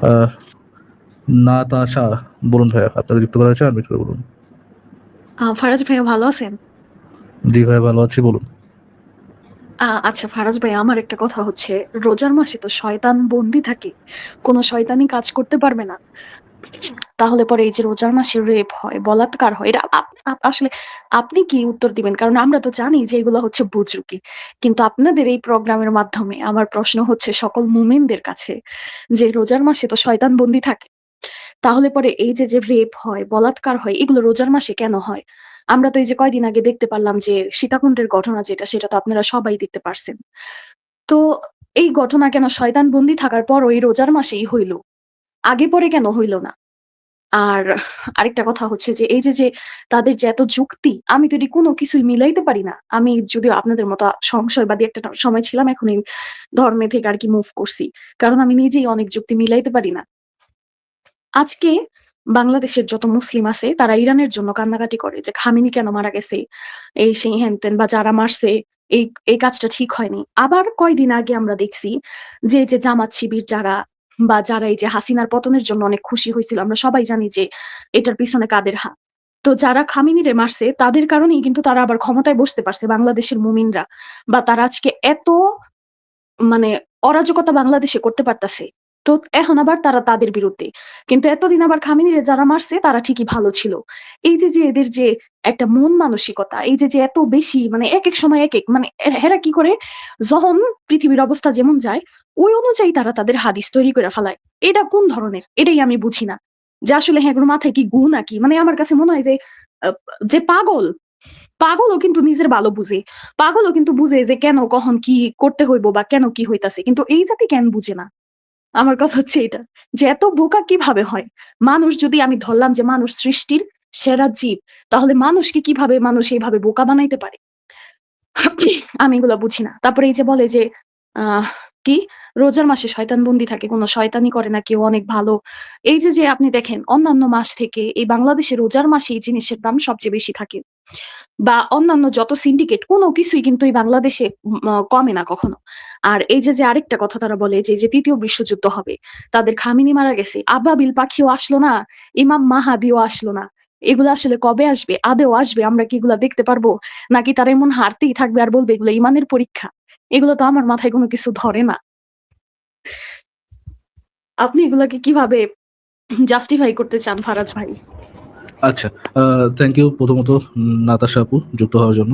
আহ, নাতাশা, বলুন ভাইয়া, আপনাকে যুক্ত করা হয়েছে, আনমিউট করে বলুন। ফারাজ ভাইয়া ভালো আছেন? জি ভাই, ভালো আছি, বলুন। আচ্ছা ফারাজ ভাই, আমার একটা কথা হচ্ছে, রোজার মাসে তো শয়তান বন্দি থাকে, কোনো শয়তানি কাজ করতে পারবে না। তাহলে পরে এই যে রোজার মাসে রেপ হয়, বলাৎকার হয়, এটা আসলে আপনি কি উত্তর দিবেন? কারণ আমরা তো জানি যে এগুলো হচ্ছে বুজরুকি, কিন্তু আপনাদের এই প্রোগ্রামের মাধ্যমে আমার প্রশ্ন হচ্ছে সকল মুমিনদের কাছে, যে রোজার মাসে তো শয়তান বন্দি থাকে, তাহলে পরে এই যে যে রেপ হয়, বলাৎকার হয়, এগুলো রোজার মাসে কেন হয়? আমরা তো এই যে কয়দিন আগে দেখতে পারলাম যে সীতাকুণ্ডের ঘটনা যেটা, সেটা তো আপনারা সবাই দেখতে পারছেন। তো এই ঘটনা কেন শয়তান বন্দি থাকার পর ওই রোজার মাসেই হইল, আগে পরে কেন হইল না? আর আরেকটা কথা হচ্ছে যে এই যে যে তাদের যে এত যুক্তি, আমি তো এটি কোনো কিছুই মিলাইতে পারি না। আমি যদিও আপনাদের মতো সংশয়বাদী একটা সময় ছিলাম, এখন এই ধর্মে থেকে আর কি মুভ করছি, কারণ আমি নিজেই অনেক যুক্তি মিলাইতে পারি না। আজকে বাংলাদেশের যত মুসলিম আছে তারা ইরানের জন্য কান্নাকাটি করে যে খামেনি কেন মারা গেছে, এই সেই হ্যান বা যারা মারছে, এই এই কাজটা ঠিক হয়নি। আবার কয়দিন আগে আমরা দেখছি যে যে জামাত শিবির যারা, বা যারা এই যে হাসিনার পতনের জন্য অনেক খুশি হয়েছিল, আমরা সবাই জানি যে এটার পিছনে কাদের হাত। তো যারা খামেনিরে মারছে তাদের কারণেই কিন্তু তারা আবার ক্ষমতায় বসতে পারছে, বাংলাদেশের মুমিনরা, বা তারা আজকে এত মানে অরাজকতা বাংলাদেশে করতে পারতাছে। তো এখন আবার তারা তাদের বিরুদ্ধে। কিন্তু এতদিন আবার খামেনিরে যারা মারছে তারা ঠিকই ভালো ছিল। এই যে যে এদের যে একটা মন মানসিকতা, এই যে যে এত বেশি মানে একেক সময় একেক মানে হেরা কি করে, যখন পৃথিবীর অবস্থা যেমন যায় ওই অনুযায়ী তারা তাদের হাদিস তৈরি করে ফেলায়। এটা কোন ধরনের? এটাই আমি বুঝি না। যে আসলে হ্যাঁ, এগুলোর মাথায় কি গু নাকি? মানে আমার কাছে মনে হয় যে আ যে পাগল, পাগলও কিন্তু নিজের ভালো বুঝে। পাগলও কিন্তু বুঝে যে কেন কখন কি করতে হইব বা কেন কি হইতাছে। কিন্তু এই জাতি কেন বুঝে না? আমার কথা হচ্ছে এটা। যে এত বোকা কিভাবে হয়? মানুষ যদি আমি ধরলাম যে মানুষ সৃষ্টির সেরা জীব, তাহলে মানুষকে কিভাবে মানুষ এভাবে বোকা বানাইতে পারে? আমি এগুলা বুঝি না। তারপরে এই যে বলে যে আহ কি রোজার মাসে শয়তান বন্দি থাকে, কোন শয়তানি করে না, কেউ অনেক ভালো। এই যে যে আপনি দেখেন অন্যান্য মাস থেকে এই বাংলাদেশে রোজার মাসে এই জিনিসের দাম সবচেয়ে বেশি থাকে। বা অন্যান্য যত সিন্ডিকেট কোনো কিছুই কিন্তু এই বাংলাদেশে কমে না কখনো। আর এই যে যে আরেকটা কথা তারা বলে যে যে ৩য় বিশ্বযুদ্ধ হবে, তাদের খামিনি মারা গেছে, আবাবিল পাখিও আসলো না, ইমাম মাহাদিও আসলো না। এগুলো আসলে কবে আসবে? আদেও আসবে? আমরা কি এগুলা দেখতে পারবো? নাকি তারা এমন হারতেই থাকবে আর বলবে এগুলো ইমানের পরীক্ষা? এগুলো তো আমার মাথায় কোনো কিছু ধরে না। আপনি এগুলাকে কিভাবে জাস্টিফাই করতে চান ফারাজ ভাই? আচ্ছা, থ্যাংক ইউ প্রথমত নাতাশা আপু যুক্ত হওয়ার জন্য।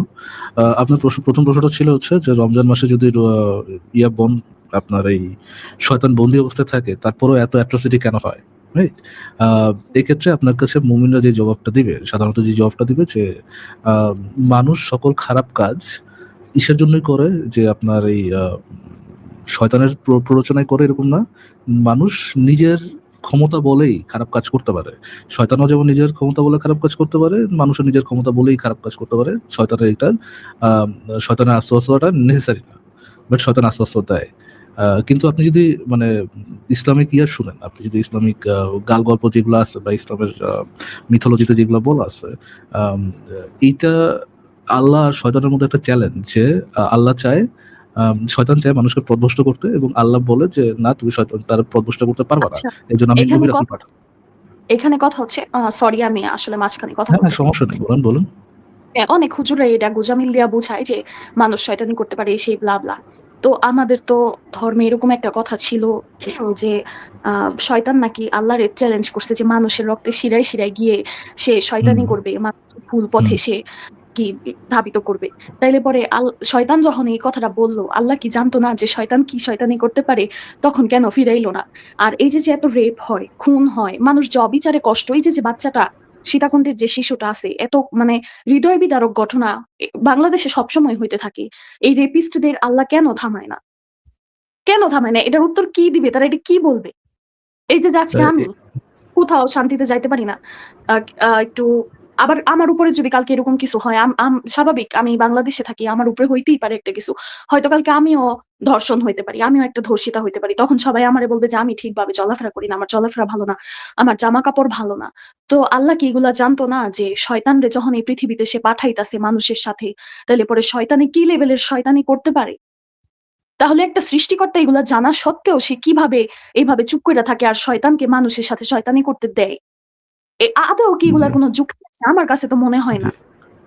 আপনার প্রথম প্রশ্নটা ছিল হচ্ছে যে রমজান মাসে যদি ইয়া বন আপনার এই শয়তান বন্দি অবস্থায় থাকে তারপরেও এত অ্যাট্রসিটি কেন হয়, রাইট? এক্ষেত্রে আপনার কাছে মুমিনরা যে জবাবটা দিবে, সাধারণত যে জবাবটা দিবে যে আহ, মানুষ সকল খারাপ কাজ ইসের জন্যই করে যে আপনার এই শয়তানের প্ররোচনায় করে এরকম না। মানুষ নিজের ক্ষমতা বলেই খারাপ কাজ করতে পারে। শয়তানও যেমন নিজের ক্ষমতা বলে খারাপ কাজ করতে পারে, মানুষও নিজের ক্ষমতা বলেই খারাপ কাজ করতে পারে। শয়তানের এটা আ শয়তানের আস্ওয়াসওয়াটা নেসেসারি না। বাট শয়তান আস্ওয়াসও দেয়। কিন্তু আপনি যদি মানে ইসলামিক শুনেন, আপনি যদি ইসলামিক গাল-গল্প যেগুলো আছে বা ইসলামের মিথোলজিতে যেগুলো বলা আছে, আম এইটা আল্লাহ আর শয়তানের মধ্যে একটা চ্যালেঞ্জ যে আল্লাহ চায়, শয়তান চায় মানুষকে পথভ্রষ্ট করতে এবং আল্লাহ বলে যে, "না, তুমি শয়তান তার পথভ্রষ্ট করতে পারবা না। আচ্ছা, এজন্য আমি এখানে নবী রাসূল কথা পাঠাবো।" এখানে কথা হচ্ছে, সরি আমি আসলে মাঝখানে কথা হ্যাঁ, হ্যাঁ, বলতেছি। সমস্যা নেই। বলুন, বলুন। হ্যাঁ, অনেক হুজুররা এটা গোঁজামিল দিয়া বুঝায় যে মানুষ শয়তানি করতে পারে এই সেই ব্লা ব্লা। তো আমাদের তো ধর্মে এরকম একটা কথা ছিল যে শয়তান নাকি আল্লাহর চ্যালেঞ্জ করছে যে মানুষের রক্তে শিরায় শিরায় গিয়ে সে হুম, শয়তানি করবে, মানুষকে ভুল হুম। পথে সে কি ধাবিত করবে। তাইলে পরে শয়তান যখন এই কথাটা বলল, আল্লাহ কি জানতো না যে শয়তান কি শয়তানি করতে পারে? তখন কেন ফিরাইলো না? আর এই যে যে এত রেপ হয়, খুন হয়, মানুষ যে অবিচারে কষ্ট, এই যে যে বাচ্চাটা সীতাকুণ্ডের যে শিশুটা আছে, এত মানে হৃদয় বিদারক ঘটনা বাংলাদেশে সবসময় হইতে থাকে। এই রেপিস্টদের আল্লাহ কেন থামায় না? কেন থামায় না? এটার উত্তর কি দিবে? তারা এটা কি বলবে? এই যে আ আজকে আমি কোথাও শান্তিতে যাইতে পারি না। আ একটু আবার আমার উপরে যদি কালকে এরকম কিছু হয়, আম আম স্বাভাবিক আমি বাংলাদেশে থাকি। আমার উপরে হইতেই পারে একটা কিছু। হয়তো কালকে আমিও ধর্ষণ হইতে পারি। আমিও একটা ধর্ষিতা হইতে পারি। তখন সবাই আমারে বলবে যে আমি ঠিকভাবে চলাফেরা করি না। আমার চলাফেরা ভালো না। আমার জামা-কাপড় ভালো না। তো আল্লাহ কি এগুলা জানতো না যে শয়তানরে যখন এই পৃথিবীতে সে পাঠাইতাছে মানুষের সাথে, তাইলে পরে শয়তানি কি লেভেলের শয়তানি করতে পারে? তাহলে একটা সৃষ্টিকর্তা এগুলা জানা সত্ত্বেও সে কিভাবে এইভাবে চুপ করে থাকে আর শয়তানকে মানুষের সাথে শয়তানি করতে দেয়? আদৌ কি এগুলার কোনো যুক্তি আছে? আমার কাছে তো মনে হয় জি, না।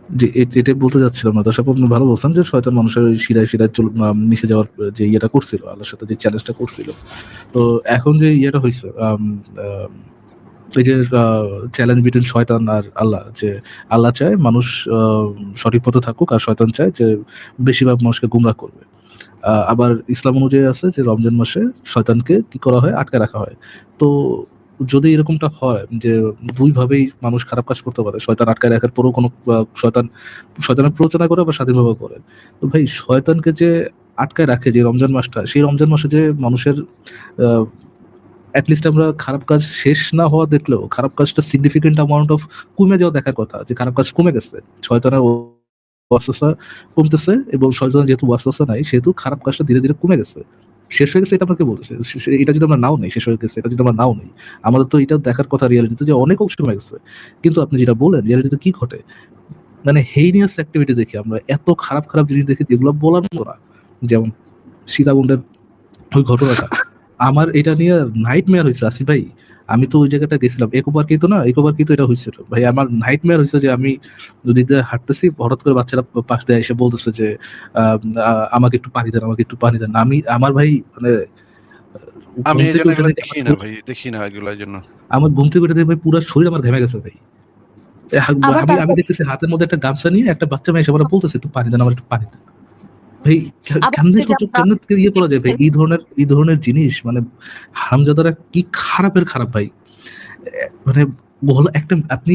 জি, এটাই বলতে যাচ্ছিলাম না। দর্শক আপনি ভালো বলছেন যে শয়তান মানুষের ওই শিরায়, শিরায় মিশে যাওয়ার যে ইয়েটা করছিল, আল্লাহর সাথে যে চ্যালেঞ্জটা করছিল। তো এখন যে ইয়েটা হইছে এই যে চ্যালেঞ্জ বিটুইন শয়তান আর আল্লাহ, যে আল্লাহ চায় মানুষ আ সঠিক পথে থাকুক আর শয়তান চায় যে বেশিরভাগ মানুষকে গুমরাহ করবে। আবার ইসলাম অনুযায়ী আছে যে রমজান মাসে শয়তানকে কি করা হয়? আটকায় রাখা হয়। তো যদি এরকমটা হয় যে ২ ভাবেই মানুষ খারাপ কাজ করতে পারে। শয়তান আটকায় রাখার পরেও কোনো শয়তানের প্ররোচনা করে বা স্বাধীনভাবেও করে। তো ভাই শয়তানকে যে আটকায় রাখে যে রমজান মাসটা, সেই রমজান মাসে যে মানুষের আ এট লিস্ট আমরা খারাপ কাজ শেষ না হওয়া দেখলেও খারাপ কাজটা সিগনিফিক্যান্ট অ্যামাউন্ট অফ কমে যাওয়া দেখার কথা। যে খারাপ কাজ কমে গেছে। শয়তানের ওয়াসওয়াসা কমতেছে এবং শয়তানের যেহেতু ওয়াসওয়াসা নাই সেহেতু খারাপ কাজটা ধীরে, ধীরে কমে গেছে। শেষ হয়ে গেছে এটা আমরা কে বলতেছি? এটা যদি আমরা নাও নেই, শেষ হয়ে গেছে এটা যদি আমরা নাও নেই। আমাদের তো এটা দেখার কথা রিয়ালিটিতে যে অনেক অংশ কমে গেছে। কিন্তু আপনি যেটা বললেন রিয়ালিটিতে কি ঘটে? মানে হেইনিয়াস অ্যাক্টিভিটি দেখি আমরা। এত খারাপ, খারাপ জিনিস দেখি যেগুলো বলার মতো না। যেমন সীতাকুণ্ডের ওই ঘটনাটা। আমার এটা নিয়ে নাইটমেয়ার হইছে আসিফ ভাই। আমি তো ওই জায়গাটা গেছিলাম। ইকো পার্কেই তো না? ইকো পার্কেই তো এটা হইছিল। ভাই আমার নাইটমেয়ার হইছে যে আমি নদীতে হাঁটতেছি, হঠাৎ করে বাচ্চারা পাশ দিয়ে এসে বলতেছে যে আম আ আমাকে একটু পানি দেন, আমাকে একটু পানি দেন। আমার ভাই মানে আমি ঘুম থেকে এইজন্য উঠে এগুলা দেখি দেখি না ভাই, দেখি না এগুলা এইজন্য। আমার ঘুম থেকে উঠে দেখি ভাই পুরা শরীর আমার ঘেমে গেছে ভাই। আবার আমি তারপর দেখতেছি হাতের মধ্যে একটা গামছা নিয়ে একটা বাচ্চা মেয়ে এসে আমারে বলতেছে, "একটু পানি দেন, আমার একটু পানি দেন।" ভাই আবার কেমনে যে যেমন কেমনে ইয়ে করা যায় ভাই? এই ধরনের জিনিস মানে হারামজাদারা কি খারাপের খারাপ ভাই। মানে একটা আপনি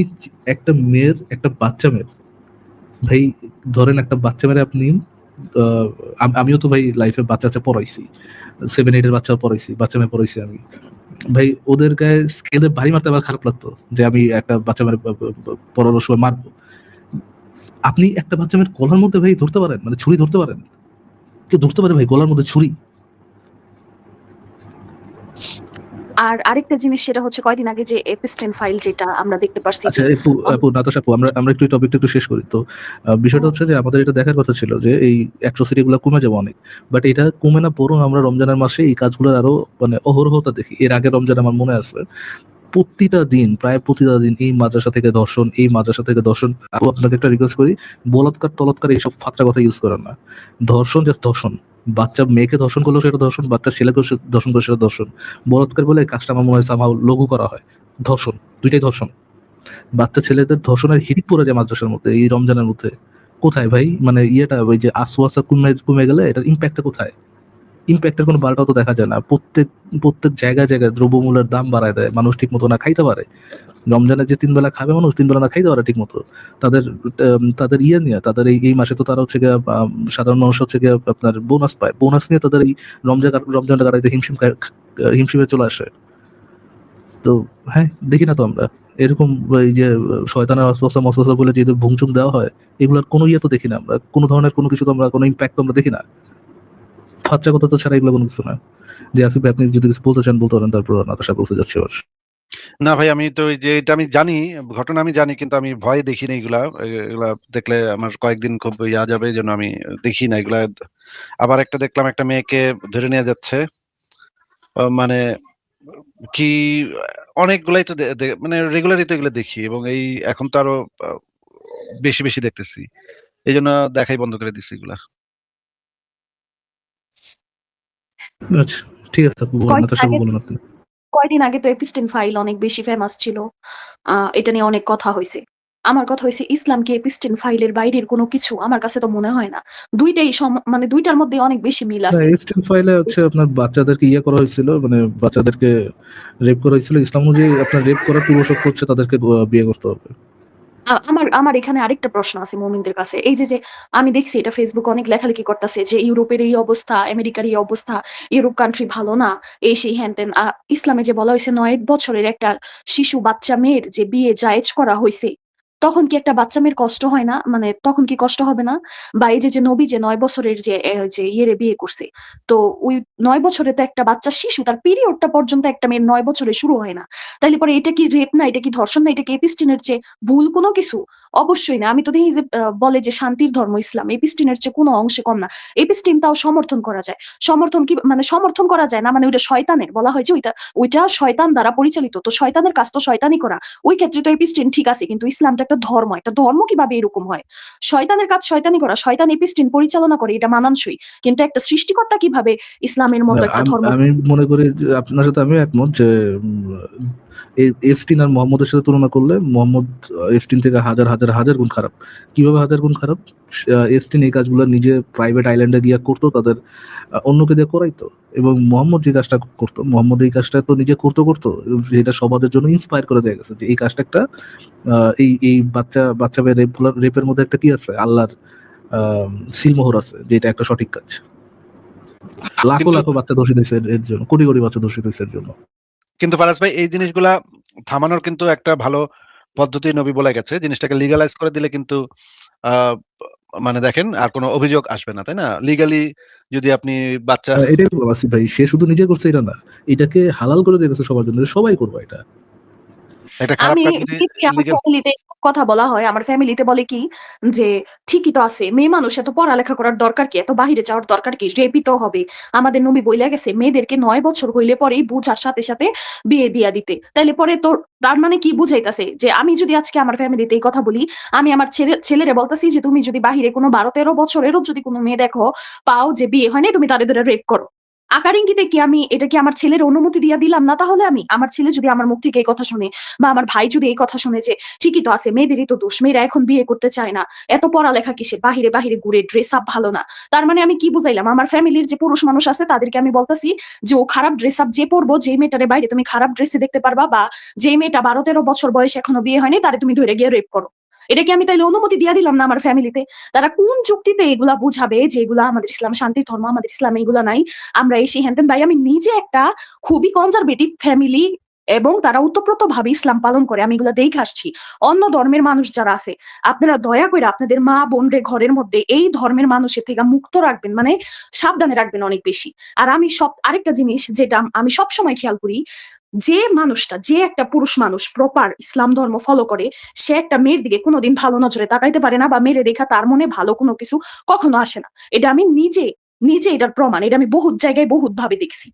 একটা মেয়ের একটা বাচ্চা মেয়ের ভাই ধরেন একটা বাচ্চা মেয়ের আপনি আ আমিও তো ভাই লাইফে বাচ্চা-কাচ্চা পড়াইছি। 7-8 এর বাচ্চাও পড়াইছি, বাচ্চা মেয়ে পড়াইছি আমি। ভাই ওদের গায়ে স্কেলে বাড়ি মারতে আমার খারাপ লাগতো। যে আমি একটা বাচ্চা মেয়ের পড়ানোর সময় মারবো। আপনি একটা বাচ্চা মেয়ের গলার মধ্যে ভাই ধরতে পারেন? মানে ছুরি ধরতে পারেন? কেউ ধরতে পারে ভাই গলার মধ্যে ছুরি? আর আরেকটা জিনিস সেটা হচ্ছে কয়দিন আগে যে এপিস্টেন ফাইল যেটা আমরা দেখতে পারছি আচ্ছা যে আপু নাতাশা আপু আমরা একটু এই টপিকটা একটু শেষ করি। তো বিষয়টা হচ্ছে যে আমাদের এটা দেখার কথা ছিল যে এই অ্যাট্রোসিটি গুলা কমে যাবে অনেক। বাট এটা কমে না বরং আমরা রমজানের মাসে এই কাজগুলোর আরো মানে অহরহতা দেখি। এর আগের রমজান আমার মনে আছে। প্রায় প্রতিটা দিন এই মাদ্রাসা থেকে ধর্ষণ, এই মাদ্রাসা থেকে ধর্ষণ। আপু আপনাকে একটা রিকোয়েস্ট করি, বলাৎকার এইসব ফাত্রা কথা ইউজ করেন না। ধর্ষণ জাস্ট ধর্ষণ। বাচ্চা মেয়েকে ধর্ষণ করলেও সেটা ধর্ষণ, বাচ্চা ছেলেকেও ধর্ষণ করলে সেটা ধর্ষণ। বলাৎকার বলে এই কাজটা আমার মনে হয় somehow লঘু করা হয়। ধর্ষণ, ২ টাই ধর্ষণ। বাচ্চা ছেলেদের ধর্ষণের হিড়িক পড়ে যায় মাদ্রাসার মধ্যে এই রমজানের মধ্যে। কোথায় ভাই? মানে ইয়েটা ওই যে আসওয়াসা কমে গেলে এটার ইমপ্যাক্ট টা কোথায়? ইমপ্যাক্ট এর কোনো বালটাও তো দেখা যায় না। প্রত্যেক জায়গায়, জায়গায় দ্রব্যমূল্যের দাম বাড়ায় দেয়। মানুষ ঠিকমতো না খাইতে পারে। রমজানে যে ৩ বেলা খাবে মানুষ ৩ বেলা না খাইতে পারে ঠিকমতো। তাদের তাদের ইয়ে নিয়ে তাদের এই মাসে তো তারা হচ্ছে গিয়ে সাধারণ মানুষ হচ্ছে গিয়ে আপনার বোনাস পায়। বোনাস নিয়ে তাদের এই রমজানটা কাটাইতে হিমশিমে চলে আসে। তো হ্যাঁ, দেখি না তো আমরা। এরকম এই যে শয়তানের ওয়াসওয়াসা বলে যে এদের ভুংচুং দেওয়া হয়, এগুলার কোনো ইয়ে তো দেখি না আমরা। কোনো ধরনের কোনো কিছু তো আমরা কোনো ইমপ্যাক্ট তো আমরা দেখি না। ফাচ্চা কথা তো ছাড়া এগুলো কোনো কিছু না। জি, আসিফ ভাই আপনি যদি কিছু বলতে চান বলতে পারেন, তারপর নাতাশা বলতে যাচ্ছি আবার। না ভাই, আমি তো এই যে এটা আমি জানি, ঘটনা আমি জানি, কিন্তু আমি ভয়ে দেখি না এগুলা। এগুলা দেখলে আমার কয়েকদিন খুব ইয়া যাবে, এজন্য আমি দেখি না এগুলা। আবার একটা দেখলাম একটা মেয়েকে ধরে নিয়ে যাচ্ছে। মানে কি অনেকগুলাই তো মানে রেগুলারই তো এগুলো দেখি, এবং এই এখন তো আরো আ বেশি, বেশি দেখতেছি। এজন্য দেখাই বন্ধ করে দিছি এগুলা। আচ্ছা, ঠিক আছে আপু বলেন, কয়দিন নাতাশা আপু আগে বলেন আপনি। কয়দিন আগে তো এপিস্টেন ফাইল অনেক বেশি ফেমাস ছিল। এটা নিয়ে অনেক কথা হইছে। আমার কথা হইছে ইসলাম কি এপিস্টেন ফাইলের বাইরের কোনো কিছু? আমার কাছে তো মনে হয় না। ২ টাই মানে ২ টার মধ্যে অনেক বেশি মিল না আছে। এপস্টাইন ফাইলে হচ্ছে আপনার বাচ্চাদেরকে ইয়ে করা হয়েছিল, মানে বাচ্চাদেরকে রেপ করা হয়েছিল। ইসলাম অনুযায়ী আপনার রেপ করার পূর্ব শর্ত হচ্ছে তাদেরকে বিয়ে করতে হবে। আমার এখানে আরেকটা প্রশ্ন আছে মুমিনদের কাছে। এই যে আমি দেখছি এটা ফেসবুকে অনেক লেখালেখি করতেছে যে ইউরোপের এই অবস্থা, আমেরিকার এই অবস্থা, ইউরোপ কান্ট্রি ভালো না, এই সেই হ্যান-ত্যান। ইসলামে যে বলা হয়েছে ৯ বছরের একটা শিশু বাচ্চা মেয়ের যে বিয়ে জায়েজ করা হইছে, তখন কি একটা বাচ্চা মেয়ের কষ্ট হয় না? মানে তখন কি কষ্ট হবে না? বা এই যে নবী যে ৯ বছরের যে ইয়েরে বিয়ে করছে। তো ওই ৯ বছরে তো একটা বাচ্চা শিশু তার পিরিয়ডটা পর্যন্ত একটা মেয়ের ৯ বছরে শুরু হয় না। তাইলে পরে এটা কি রেপ না? এটা কি ধর্ষণ না? এটা কি এপিস্টিনের চেয়ে ভুল কোনো কিছু? অবশ্যই না। আমি তো দেখি যে বলে যে শান্তির ধর্ম ইসলাম। এপিস্টিনের চেয়ে কোনো অংশে কম না। এপিস্টিন তাও সমর্থন করা যায়। সমর্থন কি মানে সমর্থন করা যায় না মানে ওইটা শয়তানের। বলা হয় যে ওইটা শয়তান দ্বারা পরিচালিত। তো শয়তানের কাজ তো শয়তানি করা। ওই ক্ষেত্রে তো এপিস্টিন ঠিক আছে। কিন্তু ইসলাম তো একটা ধর্ম। একটা ধর্ম কিভাবে এরকম হয়? শয়তানের কাজ শয়তানি করা। শয়তান এপিস্টিন পরিচালনা করে এটা মানানসই। কিন্তু একটা সৃষ্টিকর্তা কিভাবে ইসলামের না, মতো একটা ধর্ম আমি মনে করি যে আপনার সাথে আমিও একমত যে এফটিন আর মোহাম্মদের সাথে তুলনা করলে মোহাম্মদ এফটিন থেকে হাজার হাজার হাজার গুণ খারাপ। কিভাবে হাজার গুণ খারাপ? এফটিন এই কাজগুলো নিজে প্রাইভেট আইল্যান্ডে গিয়ে করতো, তাদের অন্যকে দিয়ে করাইতো। এবং মোহাম্মদ যে কাজটা করতো, মোহাম্মদ এই কাজটা তো নিজে করতো এটা সমাজের জন্য ইন্সপায়ার করে দেয়া গেছে যে এই কাজটা একটা এই বাচ্চা মেয়ে রেপের মধ্যে একটা কি আছে, আল্লাহর সিলমোহর আছে যে এটা একটা সঠিক কাজ। লাখো কিন্তু লাখো বাচ্চা দোষী হয়েছে এর জন্য, কোটি কোটি বাচ্চা দোষী হয়েছে এর জন্য। কিন্তু ফারাজ ভাই এই জিনিসগুলা থামানোর কিন্তু একটা ভালো পদ্ধতি নবী বলে গেছে, জিনিসটাকে লিগালাইজ করে দিলে কিন্তু আহ, মানে দেখেন আর কোনো অভিযোগ আসবে না, তাই না? লিগালি যদি আপনি বাচ্চা এটাই তো আসিফ ভাই, সে শুধু নিজে করছে এটা না, এটাকে হালাল করে দিয়ে গেছে সবার জন্য, সবাই করবো এটা। একটা খারাপ আমি কাজ যদি দেখেছি আমার লিগাল ফ্যামিলিতে কথা বলা হয়। আমার ফ্যামিলিতে বলে কি যে ঠিকই তো আছে, মেয়ে মানুষ এত পড়ালেখা করার দরকার কি, এত বাহিরে যাওয়ার দরকার কি, রেপই তো হবে। আমাদের নবী বইলা গেছে মেয়েদেরকে ৯ বছর হইলে পরেই বুঝার সাথে সাথে বিয়ে দিয়া দিতে। তাইলে পরে তোর তার মানে কি বুঝাইতাছে যে আমি যদি আজকে আমার ফ্যামিলিতে এই কথা বলি, আমি আমার ছেলেরে বলতাছি যে তুমি যদি বাহিরে কোনো ১২-১৩ বছরেরও যদি কোনো মেয়ে দেখো পাও যে বিয়ে হয়নি, তুমি তাদের ধরে রেপ করো। আকার ইঙ্গিতে কি আমি এটা কি আমার ছেলের অনুমতি দিয়া দিলাম না? তাহলে আমি আমার ছেলে যদি আমার মুখ থেকে এই কথা শুনে বা আমার ভাই যদি এই কথা শুনে যে ঠিকই তো আছে, মেয়েদেরই তো দোষ, মেয়েরা এখন বিয়ে করতে চায় না, এত পড়ালেখা কিসে, বাহিরে বাহিরে ঘুরে ড্রেস আপ ভালো না, তার মানে আমি কি বুঝাইলাম? আমার ফ্যামিলির যে পুরুষ মানুষ আছে তাদেরকে আমি বলতাছি যে ও খারাপ ড্রেস আপ যে পরবো, যে মেয়েটারে বাইরে তুমি খারাপ ড্রেসে দেখতে পারবা, বা যে মেয়েটা ১২-১৩ বছর বয়সে এখনো বিয়ে হয়নি তারে তুমি ধরে গিয়ে রেপ করো। এটা কি আমি তাইলে অনুমতি দিয়া দিলাম না আমার ফ্যামিলিতে? তারা কোন যুক্তিতে এগুলা বুঝাবে যে এগুলা আমাদের ইসলাম শান্তির ধর্ম, আমাদের ইসলামে এগুলা নাই, আমরা এই সেই হ্যান ভাই? আমি নিজে একটা খুবই কনজারভেটিভ ফ্যামিলি এবং তারা ওতপ্রোত ভাবে ইসলাম পালন করে, আমি এগুলা দেখে আসছি। অন্য ধর্মের মানুষ যারা আছে আপনারা দয়া করে আপনাদের মা বোনরে ঘরের মধ্যে এই ধর্মের মানুষের থেকে মুক্ত রাখবেন, মানে সাবধানে রাখবেন অনেক বেশি। আর আমি আরেকটা জিনিস যেটা আমি সব সময় খেয়াল করি, যে মানুষটা, যে একটা পুরুষ মানুষ প্রপার ইসলাম ধর্ম ফলো করে, সে একটা মেয়ের দিকে কোনোদিন ভালো নজরে তাকাইতে পারে না, বা মেরে দেখা তার মনে ভালো কোনো কিছু কখনো আসে না। এটা আমি নিজে নিজে এটার প্রমাণ, এটা আমি বহুত জায়গায় বহুত ভাবে দেখছি।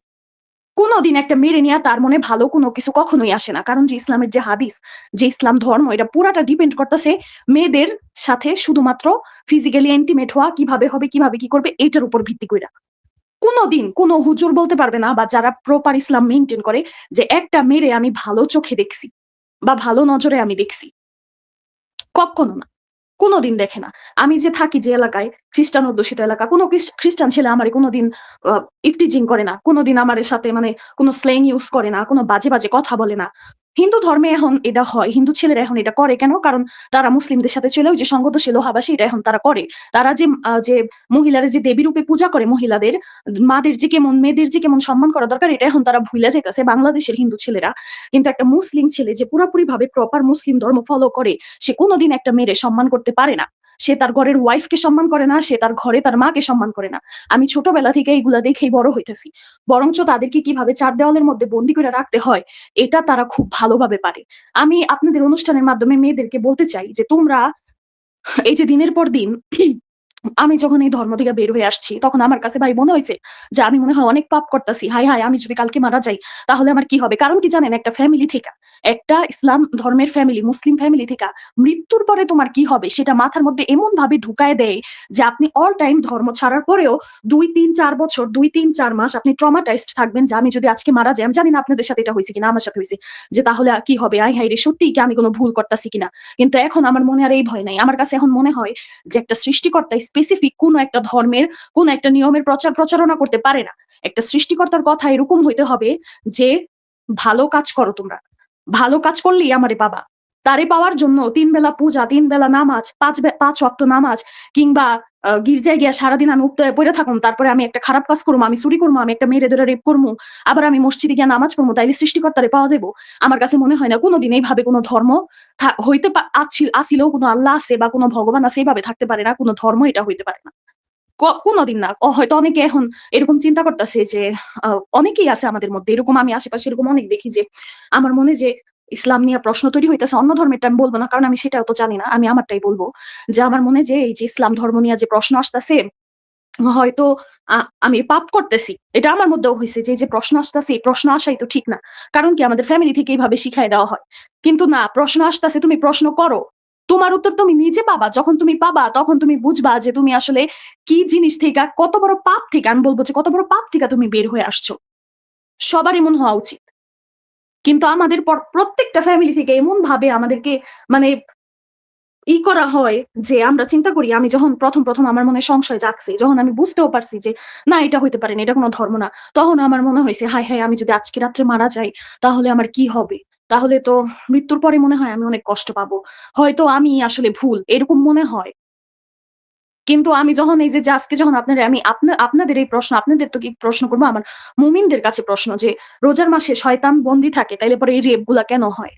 কোনোদিন একটা মেরে নিয়ে তার মনে ভালো কোনো কিছু কখনোই আসে না। কারণ যে ইসলামের যে হাদিস, যে ইসলাম ধর্ম, এটা পুরাটা ডিপেন্ড করতেছে মেয়েদের সাথে শুধুমাত্র ফিজিক্যালি ইন্টিমেট হওয়া কিভাবে হবে, কিভাবে কি করবে, এটার উপর ভিত্তি করে। কোনোদিন কোনো হুজুর বলতে পারবে না বা যারা প্রপার ইসলাম মেনটেন করে যে একটা মেরে আমি ভালো চোখে দেখছি বা ভালো নজরে আমি দেখছি। কখনো না, কোনোদিন দেখে না। আমি যে থাকি যে এলাকায়, খ্রিস্টান অধ্যুষিত এলাকা, কোনো খ্রিস্টান ছেলে আমারে কোনোদিন ইফটিজিং করে না, কোনোদিন আমার সাথে মানে কোনো স্ল্যাং ইউজ করে না, কোনো বাজে বাজে কথা বলে না। হিন্দু ধর্মে এখন এটা হয়, হিন্দু ছেলেরা এখন এটা করে কেন? কারণ তারা মুসলিমদের সাথে চলেও যে সঙ্গতশীল হাবাসী এটা এখন তারা করে। তারা যে মহিলারা যে দেবী রূপে পূজা করে, মহিলাদের মাদের যে কেমন, মেয়েদের যে কেমন সম্মান করা দরকার, এটা এখন তারা ভুলে যাইতেছে বাংলাদেশের হিন্দু ছেলেরা। কিন্তু একটা মুসলিম ছেলে যে পুরোপুরি ভাবে প্রপার মুসলিম ধর্ম ফলো করে, সে কোনোদিন একটা মেয়েরে সম্মান করতে পারে না। সে তার ঘরের ওয়াইফকে সম্মান করে না, সে তার ঘরে তার মাকে সম্মান করে না। আমি ছোটবেলা থেকে এইগুলা দেখেই বড় হইতেছি। বরঞ্চ তাদেরকে কিভাবে চার দেওয়ালের মধ্যে বন্দি করে রাখতে হয় এটা তারা খুব ভালোভাবে পারে। আমি আপনাদের অনুষ্ঠানের মাধ্যমে মেয়েদেরকে বলতে চাই যে তোমরা এই যে দিনের পর দিন আমি যখন এই ধর্ম থেকে বের হয়ে আসছি, তখন আমার কাছে ভাই মনে হয়েছে যে আমি মনে হয় অনেক পাপ করতেছি। হাই হাই, আমি যদি কালকে মারা যাই তাহলে আমার কি হবে? কারণ কি জানেন, একটা ফ্যামিলি থেকে, একটা ইসলাম ধর্মের ফ্যামিলি, মুসলিম ফ্যামিলি থেকে মৃত্যুর পরে তোমার কি হবে সেটা মাথার মধ্যে এমন ভাবে ঢুকায় দেয় যে আপনি অল টাইম ধর্ম ছাড়ার পরেও ২-৩-৪ বছর, ২-৩-৪ মাস আপনি ট্রমাটাইজড থাকবেন যে আমি যদি আজকে মারা যাই, আমি জানি না আপনাদের সাথে এটা হয়েছে কিনা, আমার সাথে হয়েছে, যে তাহলে কি হবে, আই হাই রে সত্যিই কি আমি কোনো ভুল করতেছি কিনা। কিন্তু এখন আমার মনে আর এই ভয় নাই। আমার কাছে এখন মনে হয় যে একটা সৃষ্টিকর্তা স্পেসিফিক কোন একটা ধর্মের কোন একটা নিয়মের প্রচারণা করতে পারে না। একটা সৃষ্টিকর্তার কথা এরকম হইতে হবে যে ভালো কাজ করো তোমরা, ভালো কাজ করলেই আমারে পাবা। তারে পাওয়ার জন্য ৩ বেলা পূজা, ৩ বেলা নামাজ, ৫ ওয়াক্ত নামাজ, কিংবা গির্জায় গিয়া সারাদিন আমি উপরে পইড়া থাকুম, তারপরে আমি একটা খারাপ কাজ করবো, আমি চুরি করবো, আমি একটা মেয়েরে ধরে রেপ করবো, আবার আমি মসজিদে গিয়া নামাজ পড়বো, তাইলে সৃষ্টিকর্তারে পাওয়া যাবো? আমার কাছে মনে হয় না কোনোদিন এইভাবে কোনো ধর্ম হইতে আসিলেও কোনো আল্লাহ আছে বা কোনো ভগবান আছে, এইভাবে থাকতে পারে না। কোনো ধর্ম এটা হইতে পারে না, কোনোদিন না। হয়তো অনেকে এখন এরকম চিন্তা করতেছে যে অনেকেই আছে আমাদের মধ্যে এরকম, আমি আশেপাশে এরকম অনেক দেখি যে আমার মনে যে ইসলাম নিয়ে প্রশ্ন তৈরি হইতেছে। অন্য ধর্মেরটা আমি বলবো না, কারণ আমি সেটাও তো জানি না, আমি আমারটাই বলবো। যে আমার মনে যে এই যে ইসলাম ধর্ম নিয়ে যে প্রশ্ন আসতেছে, হয়তো আমি পাপ করতেছি, এটা আমার মধ্যেও হয়েছে যে এই যে প্রশ্ন আসতেছে, এই প্রশ্ন আসাই তো ঠিক না। কারণ কি, আমাদের ফ্যামিলি থেকে এইভাবে শিখাই দেওয়া হয়। কিন্তু না, প্রশ্ন আসতেছে, তুমি প্রশ্ন করো, তোমার উত্তর তুমি নিজে পাবা। যখন তুমি পাবা তখন তুমি বুঝবা যে তুমি আসলে কি জিনিস থেকে, কত বড় পাপ থেকে, আমি বলবো যে কত বড় পাপ থেকে তুমি বের হয়ে আসছো। সবার এমন হওয়া উচিত। কিন্তু আমাদের প্রত্যেকটা ফ্যামিলি থেকে এমন ভাবে আমাদেরকে মানে করা হয় যে আমরা চিন্তা করি, আমি যখন প্রথম আমার মনে সংশয় জাগছে, যখন আমি বুঝতেও পারছি যে না, এটা হইতে পারে না, এটা কোনো ধর্ম না, তখন আমার মনে হয়েছে হায় হায়, আমি যদি আজকে রাত্রে মারা যাই তাহলে আমার কি হবে? তাহলে তো মৃত্যুর পরে মনে হয় আমি অনেক কষ্ট পাবো, হয়তো আমি আসলে ভুল, এরকম মনে হয়। কিন্তু আমি যখন এই যে আজকে যখন আমি আপনাদের এই প্রশ্ন, আপনাদের তো কি প্রশ্ন করবো, আমার মুমিনদের কাছে প্রশ্ন, যে রোজার মাসে শয়তান বন্দী থাকে, তাইলে পরে এই রেপ গুলা কেন হয়?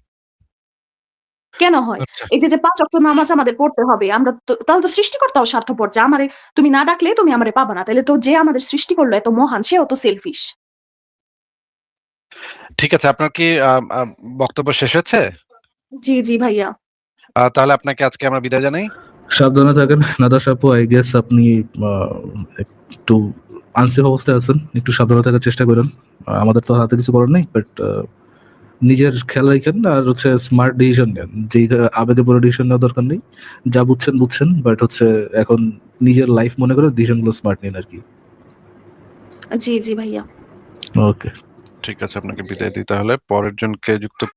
কেন হয়? আচ্ছা, এই যে ৫ ওয়াক্ত নামাজ আমাদের পড়তে হবে। আমরা তো তাহলে তো সৃষ্টিকর্তাও স্বার্থপর, যে আমারে তুমি না ডাকলে তুমি আমারে পাবা না। তাইলে তো যে আমাদের সৃষ্টি করলো এত মহান, সেও তো সেলফিশ। ঠিক আছে। আপনার কি বক্তব্য শেষ হয়েছে? জি, জি ভাইয়া। তাহলে আপনাকে আজকে আমরা বিদায় জানাই। সাবধানে জি, থাকেন নাতাশা আপু। আই গেস আপনি একটু আনসেফ অবস্থায় আছেন, একটু সাবধানে থাকার চেষ্টা করেন। আমাদের তো হাতে কিছু করার নেই, বাট নিজের খেয়াল রাখেন, আর হচ্ছে স্মার্ট ডিসিশন নেন। যেই আবেগে পরে ডিসিশন নেওয়ার দরকার নেই। যা বুঝছেন, বাট হচ্ছে এখন নিজের লাইফ মনে করে ডিসিশন গুলো স্মার্ট নিন আর কি। জি, জি ভাইয়া। ওকে। ঠিক আছে, আপনাকে বিদায় দিই তাহলে। পরের জনকে যুক্ত